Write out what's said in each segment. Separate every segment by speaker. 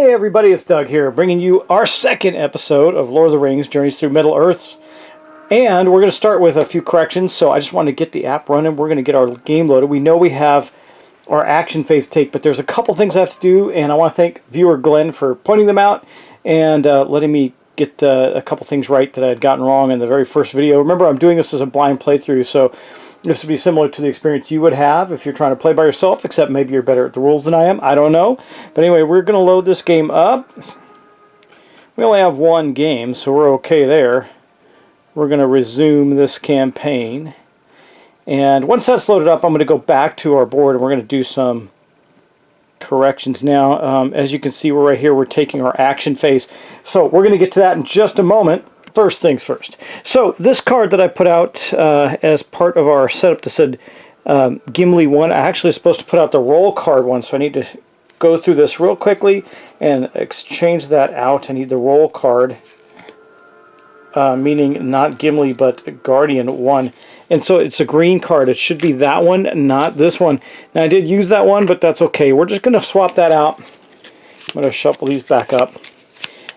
Speaker 1: Hey everybody, it's Doug here, bringing you our second episode of Lord of the Rings, Journeys Through Middle-earth. And we're going to start with a few corrections, so I just wanted to get the app running. We're going to get our game loaded. We know we have our action phase take, but there's a couple things I have to do, and I want to thank viewer Glenn for pointing them out and letting me get a couple things right that I had gotten wrong in the very first video. Remember, I'm doing this as a blind playthrough, so this would be similar to the experience you would have if you're trying to play by yourself, except maybe you're better at the rules than I am. I don't know. But anyway, we're going to load this game up. We only have one game, so we're okay there. We're going to resume this campaign. And once that's loaded up, I'm going to go back to our board and we're going to do some corrections now. As you can see, we're right here. We're taking our action phase. So we're going to get to that in just a moment. First things first. So this card that I put out as part of our setup that said Gimli 1, I actually was supposed to put out the roll card one, so I need to go through this real quickly and exchange that out. I need the roll card, meaning not Gimli but Guardian 1. And so it's a green card. It should be that one, not this one. Now I did use that one, but that's okay. We're just going to swap that out. I'm going to shuffle these back up.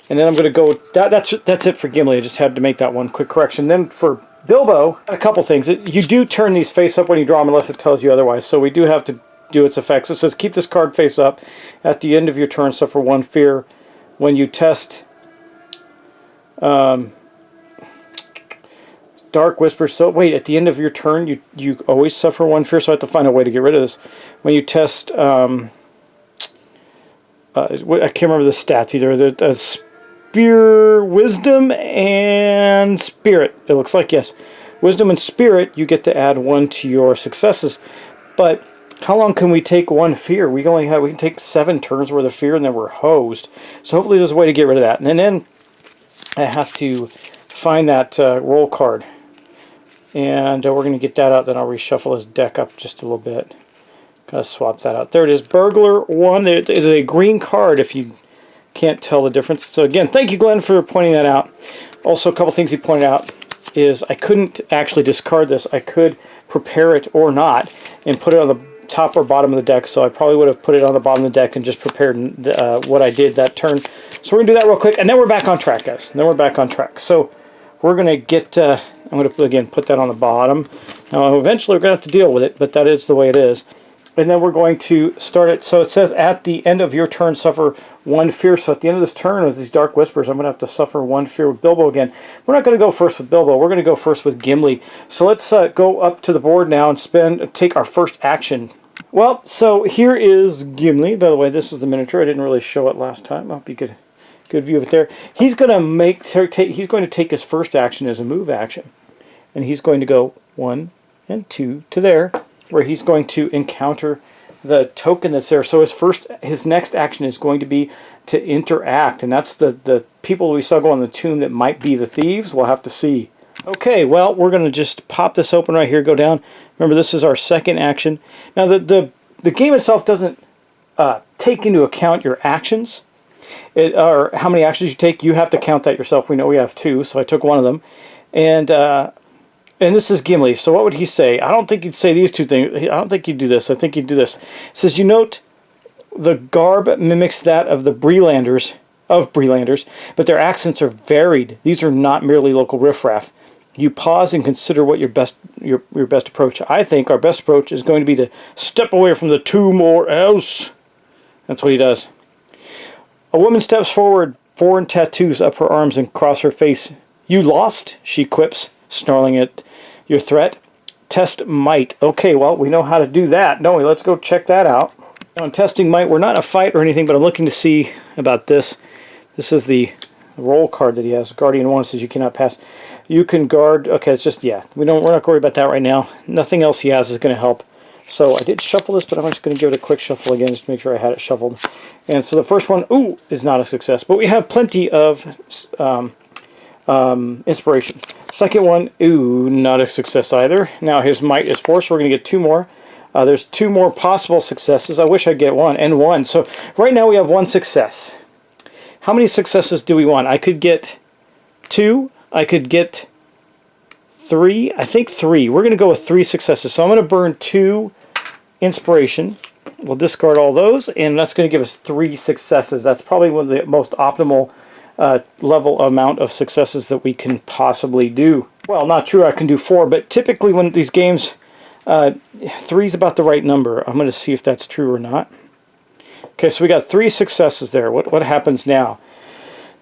Speaker 1: And then I'm going to go, that's it for Gimli. I just had to make that one quick correction. Then for Bilbo, a couple things. You do turn these face up when you draw them unless it tells you otherwise. So we do have to do its effects. It says keep this card face up at the end of your turn, suffer one fear. When you test Dark Whispers, so wait, at the end of your turn you always suffer one fear, so I have to find a way to get rid of this. When you test, I can't remember the stats either. Wisdom and Spirit. It looks like, yes. Wisdom and Spirit, you get to add one to your successes. But how long can we take one fear? We can take 7 turns worth of fear and then we're hosed. So hopefully there's a way to get rid of that. And then I have to find that roll card. And we're going to get that out. Then I'll reshuffle this deck up just a little bit. Gotta swap that out. There it is. Burglar 1. It is a green card if you can't tell the difference. So again, thank you, Glenn, for pointing that out. Also, a couple things he pointed out is I couldn't actually discard this. I could prepare it or not and put it on the top or bottom of the deck. So I probably would have put it on the bottom of the deck and just prepared what I did that turn. So we're going to do that real quick, and then we're back on track, guys. And then we're back on track. So we're going to get, I'm going to, again, put that on the bottom. Now, eventually we're going to have to deal with it, but that is the way it is. And then we're going to start it. So it says at the end of your turn, suffer one fear. So at the end of this turn, with these Dark Whispers, I'm going to have to suffer one fear with Bilbo again. We're not going to go first with Bilbo. We're going to go first with Gimli. So let's go up to the board now and take our first action. Well, so here is Gimli. By the way, this is the miniature. I didn't really show it last time. I'll be good view of it there. He's going to take his first action as a move action, and he's going to go 1 and 2 to there, where he's going to encounter the token that's there. So his next action is going to be to interact, and that's the people we saw go on the tomb that might be the thieves. We'll have to see. Okay, well, we're going to just pop this open right here, go down. Remember, this is our second action. Now, the game itself doesn't take into account your actions, or how many actions you take. You have to count that yourself. We know we have 2, so I took one of them. And this is Gimli. So what would he say? I don't think he'd say these two things. I don't think he'd do this. I think he'd do this. It says, you note the garb mimics that of the Brelanders, but their accents are varied. These are not merely local riffraff. You pause and consider what your best approach. I think our best approach is going to be to step away from the tomb or else. That's what he does. A woman steps forward, foreign tattoos up her arms and across her face. You lost, she quips, snarling at your threat. Test might. Okay, well, we know how to do that, don't we? Let's go check that out. Now, in testing might, we're not in a fight or anything, but I'm looking to see about this. This is the roll card that he has. Guardian 1 says you cannot pass. You can guard. Okay, it's just, yeah. We're not going to worry about that right now. Nothing else he has is going to help. So I did shuffle this, but I'm just going to give it a quick shuffle again just to make sure I had it shuffled. And so the first one, ooh, is not a success. But we have plenty of inspiration. Second one, ooh, not a success either. Now his might is 4, so we're going to get 2 more. There's 2 more possible successes. I wish I'd get 1 and 1. So right now we have 1 success. How many successes do we want? I could get 2. I could get 3. I think 3. We're going to go with 3 successes. So I'm going to burn 2 inspiration. We'll discard all those, and that's going to give us 3 successes. That's probably one of the most optimal level amount of successes that we can possibly do. Well, not true, I can do 4, but typically when these games, 3 is about the right number. I'm going to see if that's true or not. Okay, so we got 3 successes there. What happens now?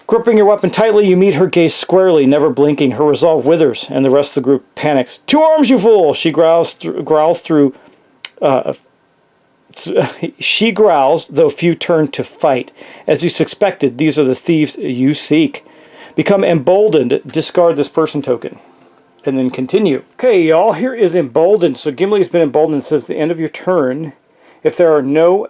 Speaker 1: Gripping your weapon tightly, you meet her gaze squarely, never blinking. Her resolve withers, and the rest of the group panics. 2 arms, you fool! She growls through. She growls, though few turn to fight. As you suspected, these are the thieves you seek. Become emboldened. Discard this person token. And then continue. Okay, y'all, here is emboldened. So Gimli's been emboldened. It says the end of your turn. If there are no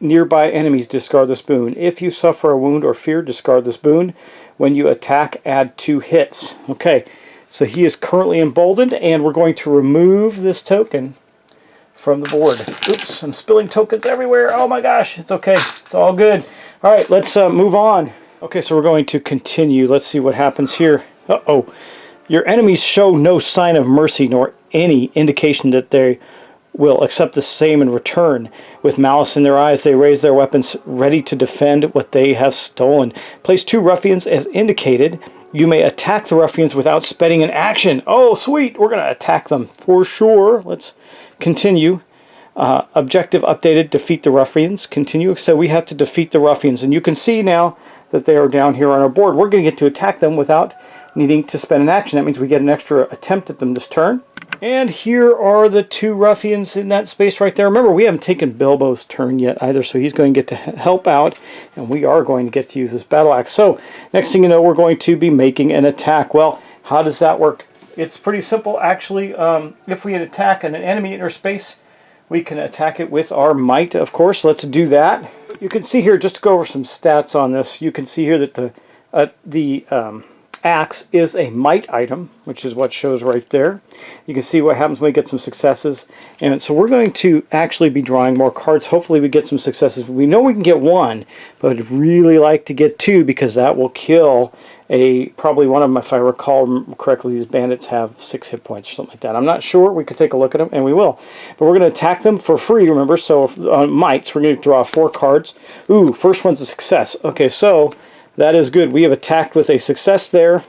Speaker 1: nearby enemies, discard this boon. If you suffer a wound or fear, discard this boon. When you attack, add 2 hits. Okay, so he is currently emboldened, and we're going to remove this token from the board. Oops, I'm spilling tokens everywhere. Oh my gosh, it's okay. It's all good. All right, let's move on. Okay, so we're going to continue. Let's see what happens here. Uh-oh. Your enemies show no sign of mercy nor any indication that they will accept the same in return. With malice in their eyes, they raise their weapons, ready to defend what they have stolen. Place 2 ruffians as indicated. You may attack the ruffians without spending an action. Oh, sweet. We're going to attack them for sure. Let's continue. Objective updated. Defeat the ruffians. Continue. So we have to defeat the ruffians. And you can see now that they are down here on our board. We're going to get to attack them without needing to spend an action. That means we get an extra attempt at them this turn. And here are the 2 ruffians in that space right there. Remember, we haven't taken Bilbo's turn yet either, so he's going to get to help out, and we are going to get to use this battle axe. So, next thing you know, we're going to be making an attack. Well, how does that work? It's pretty simple, actually. If we attack an enemy in our space, we can attack it with our might, of course. Let's do that. You can see here, just to go over some stats on this, you can see here that the axe is a might item, which is what shows right there. You can see what happens when we get some successes. And so we're going to actually be drawing more cards. Hopefully we get some successes. We know we can get 1, but I'd really like to get 2 because that will kill probably one of them. If I recall correctly, these bandits have 6 hit points or something like that. I'm not sure. We could take a look at them, and we will. But we're going to attack them for free, remember. So on mights, we're going to draw 4 cards. Ooh, first one's a success. Okay, so that is good. We have attacked with a success there.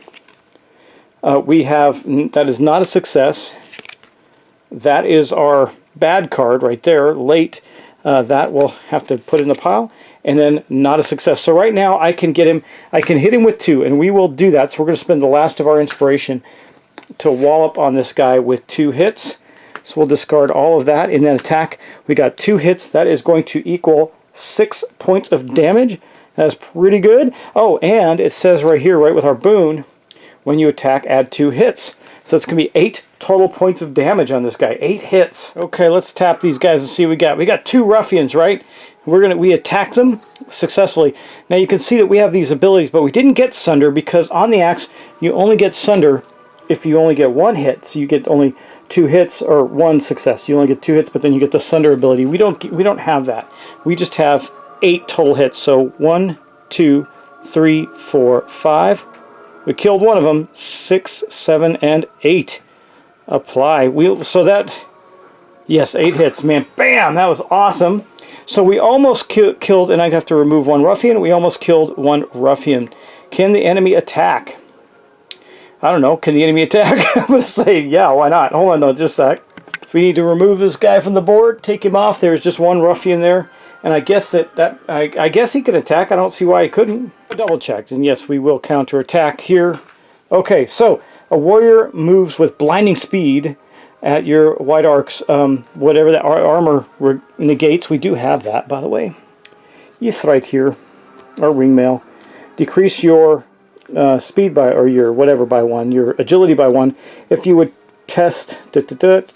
Speaker 1: That is not a success. That is our bad card right there, late. That we'll have to put in the pile. And then not a success. So right now I can get him, I can hit him with 2, and we will do that. So we're going to spend the last of our inspiration to wallop on this guy with 2 hits. So we'll discard all of that in that attack. We got 2 hits. That is going to equal 6 points of damage. That's pretty good. Oh, and it says right here, right with our boon, when you attack, add 2 hits. So it's going to be 8 total points of damage on this guy. 8 hits. Okay, let's tap these guys and see what we got. We got 2 ruffians, right? We attack them successfully. Now you can see that we have these abilities, but we didn't get Sunder because on the axe, you only get Sunder if you only get 1 hit. So you get only 2 hits or 1 success. You only get 2 hits, but then you get the Sunder ability. We don't have that. We just have 8 total hits. So 1, 2, 3, 4, 5. We killed one of them. 6, 7, and 8. Apply. Yes, 8 hits. Man, bam! That was awesome. So we almost killed, and I'd have to remove 1 ruffian. We almost killed 1 ruffian. Can the enemy attack? I don't know. Can the enemy attack? I'm going to say, yeah, why not? Hold on, no, just a sec. So we need to remove this guy from the board, take him off. There's just 1 ruffian there. And I guess I guess he could attack. I don't see why he couldn't. Double checked, and yes, we will counter attack here. Okay, so a warrior moves with blinding speed at your white arcs, whatever that armor negates. We do have that, by the way. Yes, right here, our ring mail. Decrease your speed by, or your whatever by 1, your agility by 1. If you would test negate.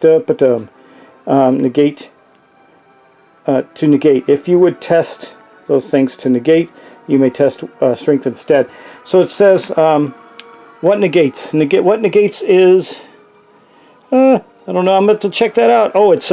Speaker 1: To negate. If you would test those things to negate, you may test strength instead. So it says, what negates? What negates is, I don't know, I'm going to check that out. Oh, it's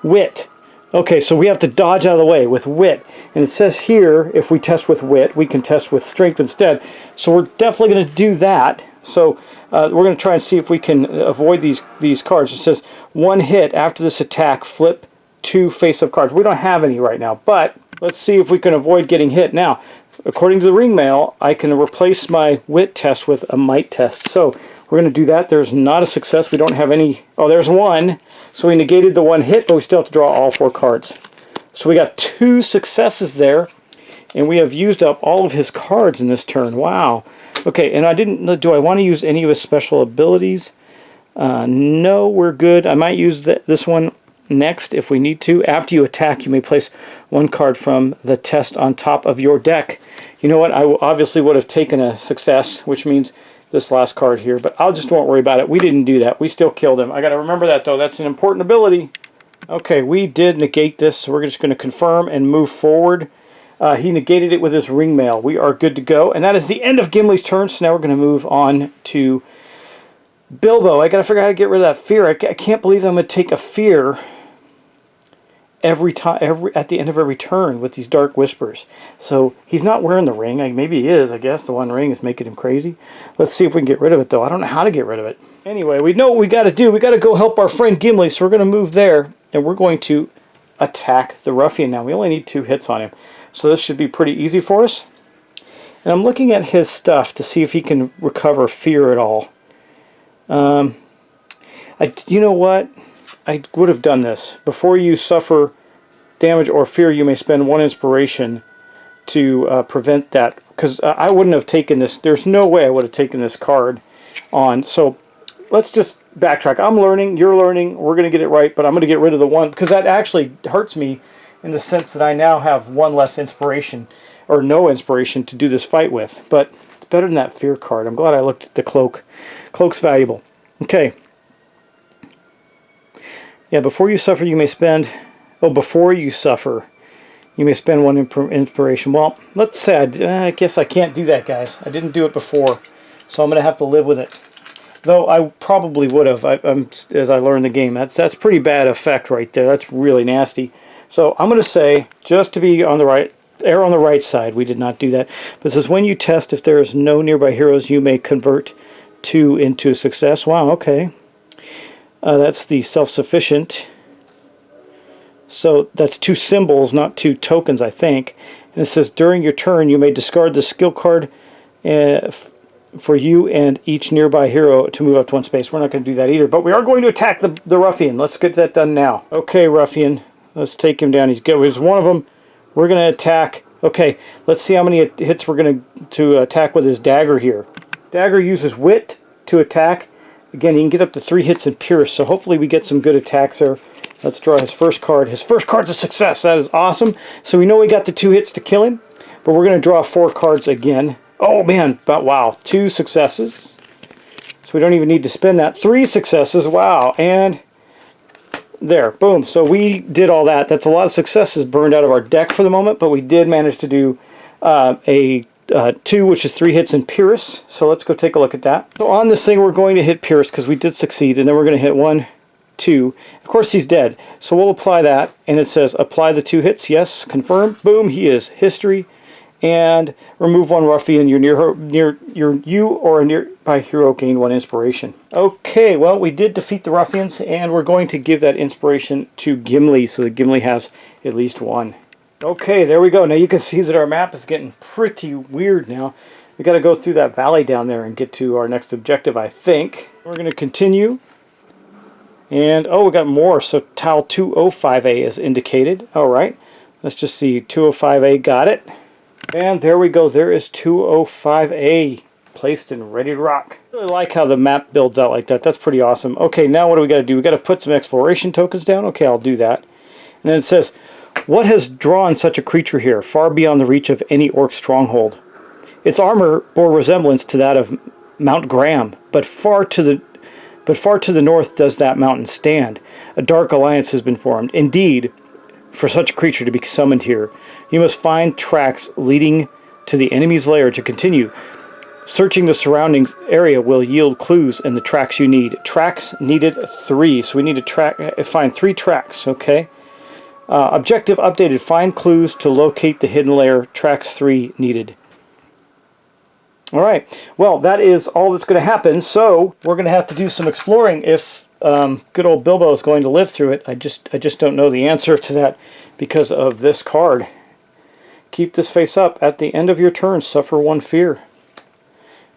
Speaker 1: wit. Okay, so we have to dodge out of the way with wit. And it says here, if we test with wit, we can test with strength instead. So we're definitely going to do that. So we're going to try and see if we can avoid these cards. It says, 1 hit after this attack, flip 2 face-up cards. We don't have any right now, but let's see if we can avoid getting hit. Now, according to the ring mail, I can replace my wit test with a might test. So we're going to do that. There's not a success. We don't have any. Oh, there's one. So we negated the 1 hit, but we still have to draw all 4 cards. So we got 2 successes there, and we have used up all of his cards in this turn. Wow. Okay, and I didn't. Do I want to use any of his special abilities? No, we're good. I might use this one next if we need to. After you attack, you may place 1 card from the test on top of your deck. You know what? I obviously would have taken a success, which means this last card here, but I just won't worry about it. We didn't do that. We still killed him. I got to remember that, though. That's an important ability. Okay, we did negate this, so we're just going to confirm and move forward. He negated it with his ring mail. We are good to go, and that is the end of Gimli's turn, so now we're going to move on to Bilbo. I got to figure out how to get rid of that fear. I can't believe I'm going to take a fear every time, at the end of every turn with these dark whispers. So he's not wearing the ring. Maybe he is. I guess the 1 ring is making him crazy. Let's see if we can get rid of it, though. I don't know how to get rid of it. Anyway, we know what we got to do. We got to go help our friend Gimli. So we're going to move there, and we're going to attack the ruffian now. We only need 2 hits on him, so this should be pretty easy for us. And I'm looking at his stuff to see if he can recover fear at all. You know what? I would have done this. Before you suffer damage or fear, you may spend 1 inspiration to prevent that. Because I wouldn't have taken this. There's no way I would have taken this card on. So let's just backtrack. I'm learning. You're learning. We're going to get it right. But I'm going to get rid of the 1. Because that actually hurts me in the sense that I now have 1 less inspiration. Or no inspiration to do this fight with. But it's better than that fear card. I'm glad I looked at the cloak. Cloak's valuable. Okay. Yeah, before you suffer, you may spend... Oh, before you suffer, you may spend 1 inspiration. Well, let's say I guess I can't do that, guys. I didn't do it before, so I'm going to have to live with it. Though I probably would have, as I learned the game. That's pretty bad effect right there. That's really nasty. So I'm going to say, just to be on the right... Err on the right side, we did not do that. But it says, when you test if there is no nearby heroes, you may convert 2 into a success. Wow, okay. That's the self-sufficient. So that's 2 symbols, not 2 tokens, I think. And it says, during your turn, you may discard the skill card for you and each nearby hero to move up to 1 space. We're not going to do that either, but we are going to attack the ruffian. Let's get that done now. Okay, ruffian. Let's take him down. He's good. There's 1 of them. We're going to attack. Okay, let's see how many hits we're going to attack with his dagger here. Dagger uses wit to attack. Again, he can get up to 3 hits in Pierce, so hopefully we get some good attacks there. Let's draw his first card. His first card's a success. That is awesome. So we know we got the 2 hits to kill him, but we're going to draw 4 cards again. Oh, man. But wow. 2 successes. So we don't even need to spend that. 3 successes. Wow. And there. Boom. So we did all that. That's a lot of successes burned out of our deck for the moment, but we did manage to do a 2, which is 3 hits in Pierce. So let's go take a look at that. So on this thing, we're going to hit Pierce because we did succeed, and then we're going to hit 1, 2. Of course, he's dead. So we'll apply that, and it says apply the 2 hits. Yes, confirm. Boom, he is. History, and remove 1 ruffian. You or a nearby hero gain 1 inspiration. Okay, well, we did defeat the ruffians, and we're going to give that inspiration to Gimli, so that Gimli has at least 1. Okay, there we go. Now you can see that our map is getting pretty weird now. We got to go through that valley down there and get to our next objective, I think. We're going to continue. And, oh, we got more. So tile 205A is indicated. All right. Let's just see. 205A, got it. And there we go. There is 205A placed and ready to rock. I really like how the map builds out like that. That's pretty awesome. Okay, now what do we got to do? We got to put some exploration tokens down. Okay, I'll do that. And then it says, what has drawn such a creature here, far beyond the reach of any orc stronghold? Its armor bore resemblance to that of Mount Graham, but far to the north does that mountain stand. A dark alliance has been formed. Indeed, for such a creature to be summoned here, you must find tracks leading to the enemy's lair to continue. Searching the surroundings area will yield clues and the tracks you need. Tracks needed 3, so we need to find 3 tracks, okay? Objective updated. Find clues to locate the hidden lair. Tracks 3 needed. Alright, well, that is all that's going to happen, so we're going to have to do some exploring if good old Bilbo is going to live through it. I just don't know the answer to that because of this card. Keep this face up. At the end of your turn, suffer 1 fear.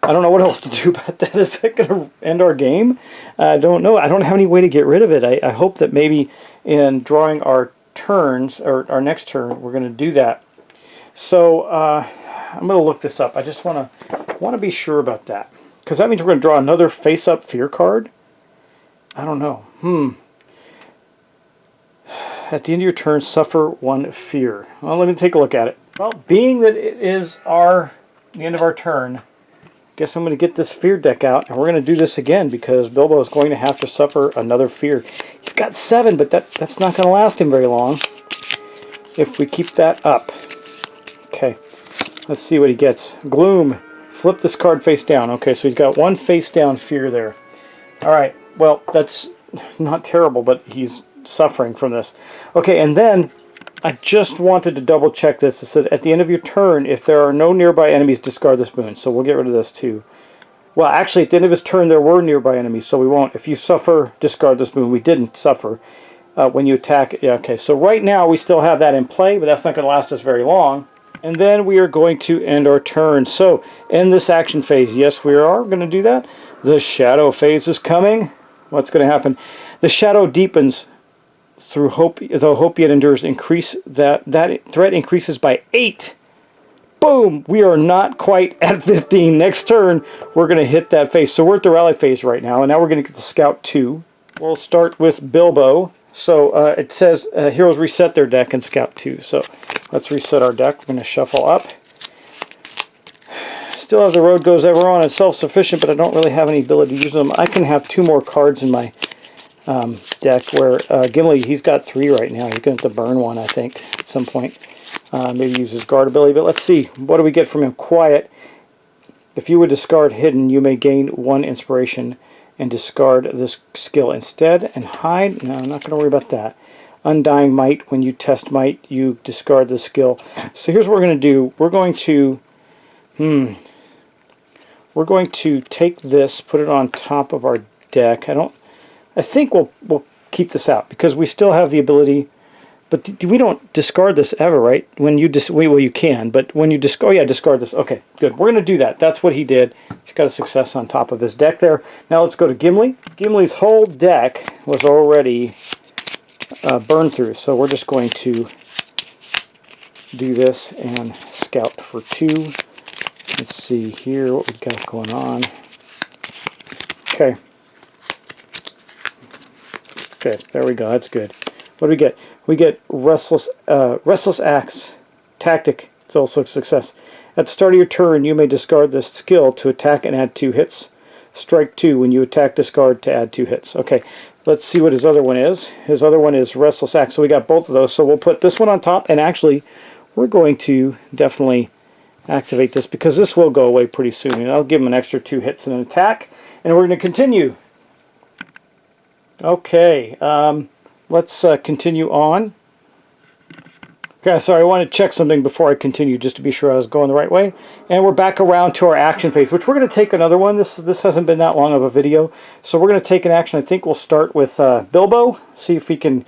Speaker 1: I don't know what else to do about that. Is that going to end our game? I don't know. I don't have any way to get rid of it. I hope that maybe in drawing our turns, or our next turn, we're going to do that. So I'm going to look this up. I just want to be sure about that. Because that means we're going to draw another face-up fear card? I don't know. At the end of your turn, suffer 1 fear. Well, let me take a look at it. Well, being that it is the end of our turn, I guess I'm going to get this fear deck out, and we're going to do this again because Bilbo is going to have to suffer another fear. He's got 7, but that's not going to last him very long if we keep that up. Okay, let's see what he gets. Gloom. Flip this card face down. Okay, so he's got 1 face down fear there. Alright, well, that's not terrible, but he's suffering from this. Okay, and then I just wanted to double check this. It said, at the end of your turn, if there are no nearby enemies, discard this boon. So we'll get rid of this too. Well, actually, at the end of his turn, there were nearby enemies, so we won't. If you suffer, discard this boon. We didn't suffer when you attack. Yeah, okay, so right now we still have that in play, but that's not going to last us very long. And then we are going to end our turn. So, end this action phase. Yes, we are going to do that. The shadow phase is coming. What's going to happen? The shadow deepens through hope, though hope yet endures. Increase that threat increases by 8. Boom! We are not quite at 15. Next turn, we're going to hit that phase. So we're at the rally phase right now, and now we're going to get to Scout 2. We'll start with Bilbo. So it says heroes reset their deck in Scout 2. So let's reset our deck. We're going to shuffle up. Still have the road goes ever on. It's self-sufficient, but I don't really have any ability to use them. I can have 2 more cards in my deck where Gimli, he's got 3 right now. He's going to have to burn 1, I think, at some point. Maybe use his guard ability. But let's see. What do we get from him? Quiet. If you would discard Hidden, you may gain 1 inspiration and discard this skill instead. And hide, no, I'm not going to worry about that. Undying Might, when you test Might, you discard the skill. So here's what we're going to do. We're going to take this, put it on top of our deck. I think we'll keep this out because we still have the ability, but we don't discard this ever, right? When you well, you can, but when you discard, oh yeah, discard this. Okay, good. We're going to do that. That's what he did. He's got a success on top of his deck there. Now let's go to Gimli. Gimli's whole deck was already burned through, so we're just going to do this and scout for 2. Let's see here what we've got going on. Okay. Okay, there we go. That's good. What do we get? We get Restless Axe. Tactic. It's also a success. At the start of your turn, you may discard this skill to attack and add 2 hits. Strike 2. When you attack, discard to add 2 hits. Okay, let's see what his other one is. His other one is Restless Axe. So we got both of those. So we'll put this one on top, and actually, we're going to definitely activate this because this will go away pretty soon. And I'll give him an extra 2 hits and an attack. And we're going to continue. Okay, let's continue on. Okay, sorry, I want to check something before I continue just to be sure I was going the right way. And we're back around to our action phase, which we're going to take another one. This hasn't been that long of a video. So we're going to take an action. I think we'll start with Bilbo. See if we can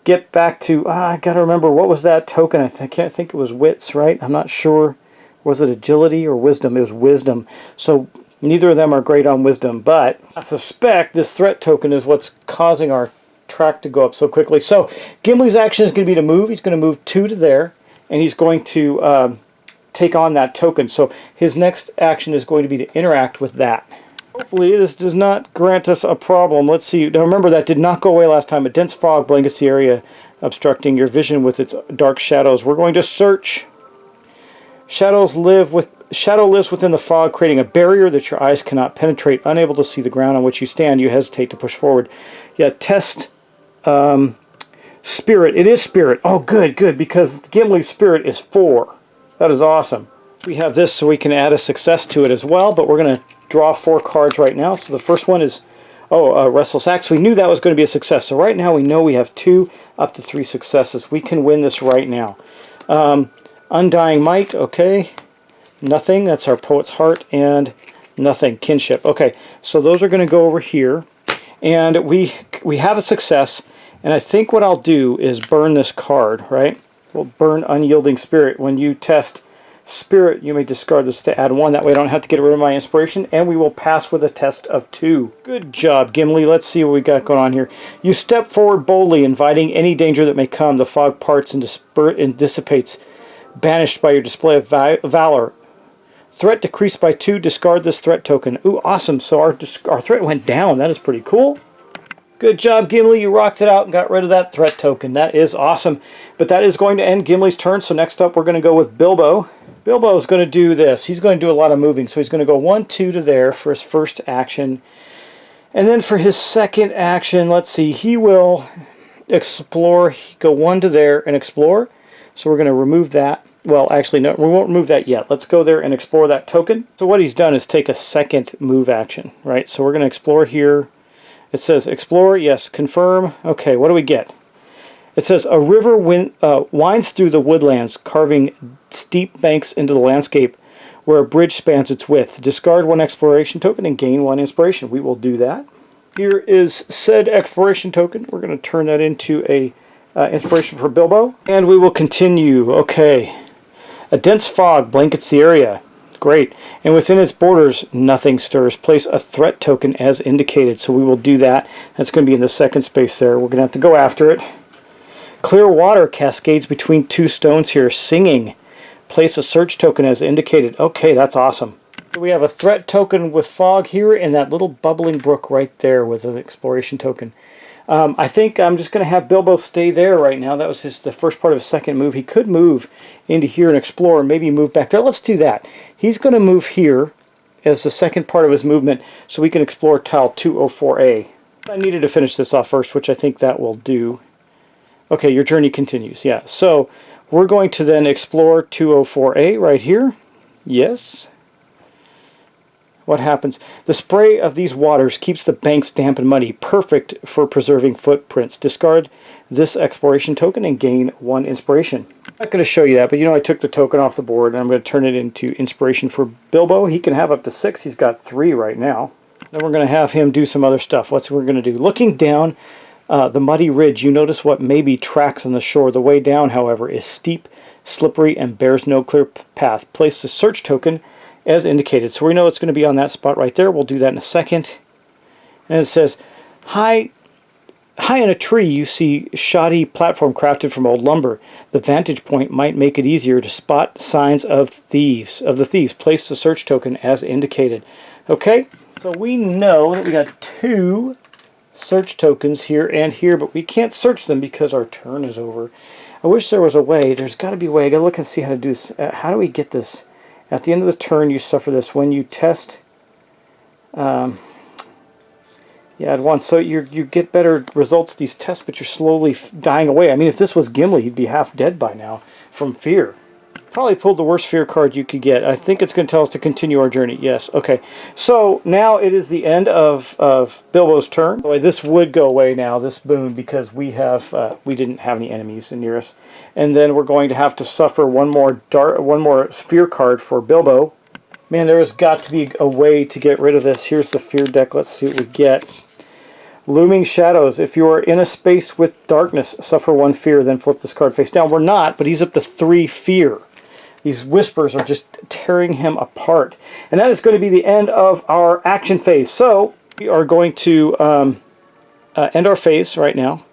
Speaker 1: get back to... I got to remember, what was that token? I can't think it was wits, right? I'm not sure. Was it agility or wisdom? It was wisdom. So neither of them are great on wisdom, but I suspect this threat token is what's causing our track to go up so quickly. So Gimli's action is going to be to move. He's going to move 2 to there, and he's going to take on that token. So his next action is going to be to interact with that. Hopefully this does not grant us a problem. Let's see. Now remember, that did not go away last time. A dense fog blankets the area, obstructing your vision with its dark shadows. We're going to search. Shadow lives within the fog, creating a barrier that your eyes cannot penetrate. Unable to see the ground on which you stand, you hesitate to push forward. Yeah, test spirit. It is spirit. Oh, good, because Gimli's spirit is 4. That is awesome. We have this so we can add a success to it as well, but we're going to draw 4 cards right now. So the first one is, Restless Axe. We knew that was going to be a success. So right now we know we have 2 up to 3 successes. We can win this right now. Undying Might, okay. Nothing, that's our Poet's Heart, and nothing, Kinship. Okay, so those are going to go over here. And we have a success, and I think what I'll do is burn this card, right? We'll burn Unyielding Spirit. When you test Spirit, you may discard this to add 1. That way I don't have to get rid of my inspiration, and we will pass with a test of 2. Good job, Gimli. Let's see what we got going on here. You step forward boldly, inviting any danger that may come. The fog parts and dissipates, banished by your display of valor. Threat decreased by 2. Discard this threat token. Ooh, awesome. So our threat went down. That is pretty cool. Good job, Gimli. You rocked it out and got rid of that threat token. That is awesome. But that is going to end Gimli's turn. So next up, we're going to go with Bilbo. Bilbo is going to do this. He's going to do a lot of moving. So he's going to go 1, 2 to there for his first action. And then for his second action, let's see, he will explore. Go 1 to there and explore. So we're going to remove that. Well, actually, no, we won't remove that yet. Let's go there and explore that token. So what he's done is take a second move action, right? So we're going to explore here. It says explore, yes, confirm. Okay, what do we get? It says a river winds through the woodlands, carving steep banks into the landscape where a bridge spans its width. Discard 1 exploration token and gain 1 inspiration. We will do that. Here is said exploration token. We're going to turn that into a inspiration for Bilbo. And we will continue. Okay. A dense fog blankets the area. Great. And within its borders, nothing stirs. Place a threat token as indicated. So we will do that. That's going to be in the second space there. We're going to have to go after it. Clear water cascades between 2 stones here, singing. Place a search token as indicated. Okay, that's awesome. So we have a threat token with fog here and that little bubbling brook right there with an exploration token. I think I'm just going to have Bilbo stay there right now. That was just the first part of his second move. He could move into here and explore, and maybe move back there. Let's do that. He's going to move here as the second part of his movement so we can explore tile 204A. I needed to finish this off first, which I think that will do. Okay, your journey continues. Yeah, so we're going to then explore 204A right here. Yes. What happens? The spray of these waters keeps the banks damp and muddy, perfect for preserving footprints. Discard this exploration token and gain 1 inspiration. I'm not going to show you that, but you know I took the token off the board and I'm going to turn it into inspiration for Bilbo. He can have up to 6. He's got 3 right now. Then we're going to have him do some other stuff. What's we're going to do? Looking down the muddy ridge, you notice what may be tracks on the shore. The way down, however, is steep, slippery, and bears no clear path. Place the search token as indicated. So we know it's going to be on that spot right there. We'll do that in a second. And it says, high in a tree you see shoddy platform crafted from old lumber. The vantage point might make it easier to spot signs of thieves. Place the search token as indicated. Okay, so we know that we got 2 search tokens here and here, but we can't search them because our turn is over. I wish there was a way. There's got to be a way. I got to look and see how to do this. How do we get this? At the end of the turn, you suffer this. When you test, yeah, at once. So you get better results these tests, but you're slowly dying away. I mean, if this was Gimli, he'd be half dead by now from fear. Probably pulled the worst fear card you could get. I think it's going to tell us to continue our journey. Yes. Okay. So now it is the end of Bilbo's turn. This would go away now, this boon, because we didn't have any enemies near us. And then we're going to have to suffer one more fear card for Bilbo. Man, there has got to be a way to get rid of this. Here's the fear deck. Let's see what we get. Looming Shadows. If you are in a space with darkness, suffer 1 fear, then flip this card face down. We're not, but he's up to 3 fear. These whispers are just tearing him apart. And that is going to be the end of our action phase. So we are going to end our phase right now.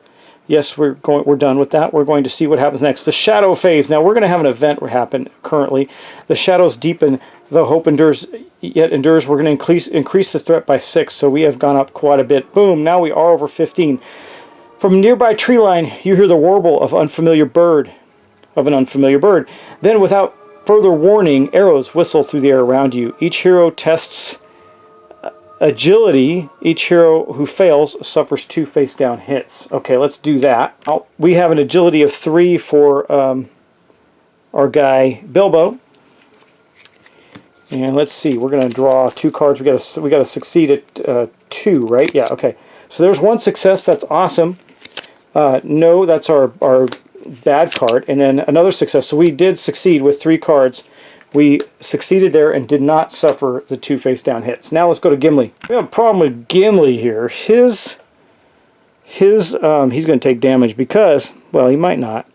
Speaker 1: Yes, we're done with that. We're going to see what happens next. The shadow phase. Now we're going to have an event happen currently. The shadows deepen. The hope endures. We're going to increase the threat by 6. So we have gone up quite a bit. Boom. Now we are over 15. From a nearby tree line, you hear the warble of an unfamiliar bird. Then, without further warning, arrows whistle through the air around you. Each hero tests agility. Each hero who fails suffers 2 face-down hits. Okay, let's do that. We have an agility of 3 for our guy Bilbo. And let's see, we're going to draw 2 cards. We got to succeed at 2, right? Yeah. Okay. So there's 1 success. That's awesome. No, that's our bad card, and then another success. So we did succeed with 3 cards. we succeeded there and did not suffer the 2 face-down hits. Now let's go to Gimli. We have a problem with Gimli here. He's going to take damage because, well, he might not.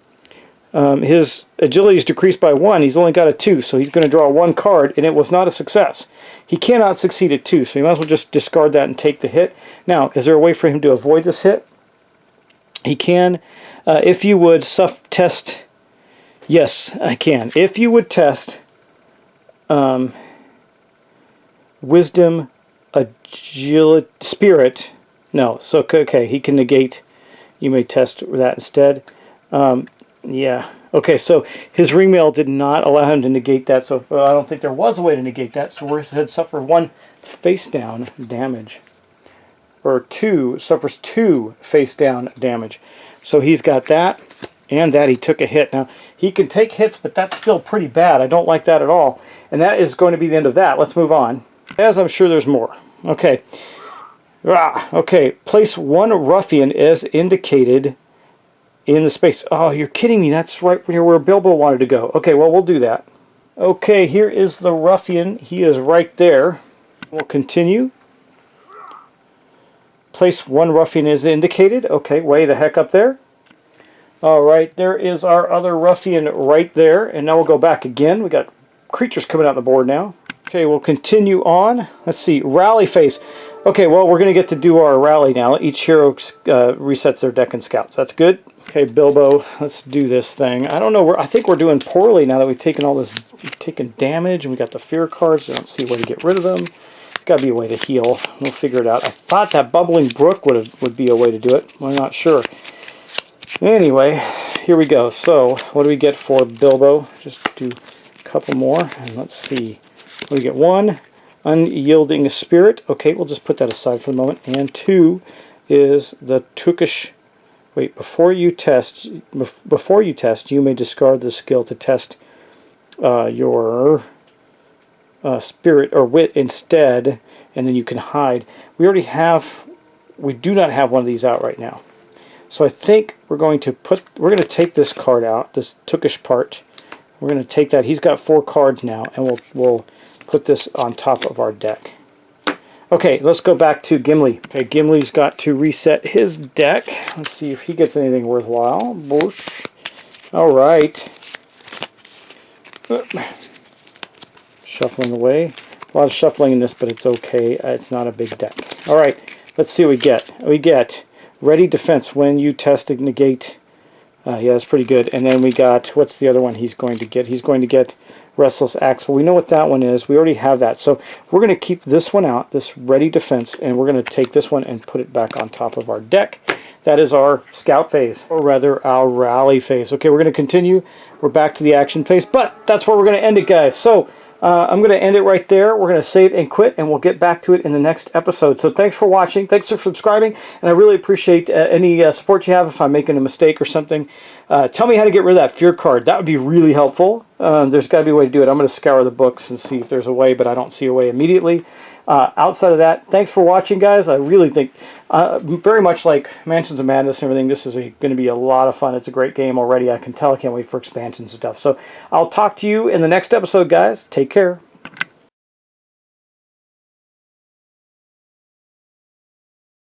Speaker 1: His agility is decreased by 1. He's only got a 2, so he's going to draw 1 card, and it was not a success. He cannot succeed at 2, so you might as well just discard that and take the hit. Now, is there a way for him to avoid this hit? He can. If you would test... Yes, I can. If you would test Wisdom, Agility, Spirit... No, so, okay, he can negate. You may test that instead. Yeah. Okay, so his ringmail did not allow him to negate that, so I don't think there was a way to negate that, so we said suffer 1 face-down damage. Or 2, suffers 2 face-down damage. So he's got that, and that he took a hit. Now, he can take hits, but that's still pretty bad. I don't like that at all. And that is going to be the end of that. Let's move on, as I'm sure there's more. Okay. Okay, place 1 ruffian as indicated in the space. Oh, you're kidding me. That's right where Bilbo wanted to go. Okay, well, we'll do that. Okay, here is the ruffian. He is right there. We'll continue. Place 1 ruffian as indicated. Okay, way the heck up there. All right, there is our other ruffian right there. And now we'll go back again. We got creatures coming out on the board now. Okay, we'll continue on. Let's see, rally phase. Okay, well, we're going to get to do our rally now. Each hero resets their deck and scouts. That's good. Okay, Bilbo, let's do this thing. I don't know. I think we're doing poorly now that we've taken all this, taken damage, and we got the fear cards. I don't see a way to get rid of them. There's got to be a way to heal. We'll figure it out. I thought that bubbling brook would be a way to do it. I'm not sure. Anyway, here we go. So, what do we get for Bilbo? Just do a couple more, and let's see. What do we get? 1. Unyielding Spirit. Okay, we'll just put that aside for the moment. And 2 is the Tookish. Wait, before you test, you may discard the skill to test your spirit or wit instead, and then you can hide. We do not have one of these out right now. So I think we're going to take this card out, this Tookish part. We're going to take that. He's got 4 cards now, and we'll put this on top of our deck. Okay, let's go back to Gimli. Okay, Gimli's got to reset his deck. Let's see if he gets anything worthwhile. Boosh. All right. Shuffling away. A lot of shuffling in this, but it's okay. It's not a big deck. All right, let's see what we get. We get Ready Defense when you test to negate. Yeah, that's pretty good. And then we got, what's the other one he's going to get? He's going to get Restless Axe. Well, we know what that one is. We already have that. So we're going to keep this one out, this Ready Defense, and we're going to take this one and put it back on top of our deck. That is our scout phase, or rather our rally phase. Okay, we're going to continue. We're back to the action phase, but that's where we're going to end it, guys. So I'm going to end it right there. We're going to save and quit, and we'll get back to it in the next episode. So thanks for watching. Thanks for subscribing, and I really appreciate any support you have if I'm making a mistake or something. Tell me how to get rid of that fear card. That would be really helpful. There's got to be a way to do it. I'm going to scour the books and see if there's a way, but I don't see a way immediately. Outside of that, thanks for watching, guys. I really think, very much like Mansions of Madness and everything, this is going to be a lot of fun. It's a great game already. I can tell. I can't wait for expansions and stuff. So I'll talk to you in the next episode, guys. Take care.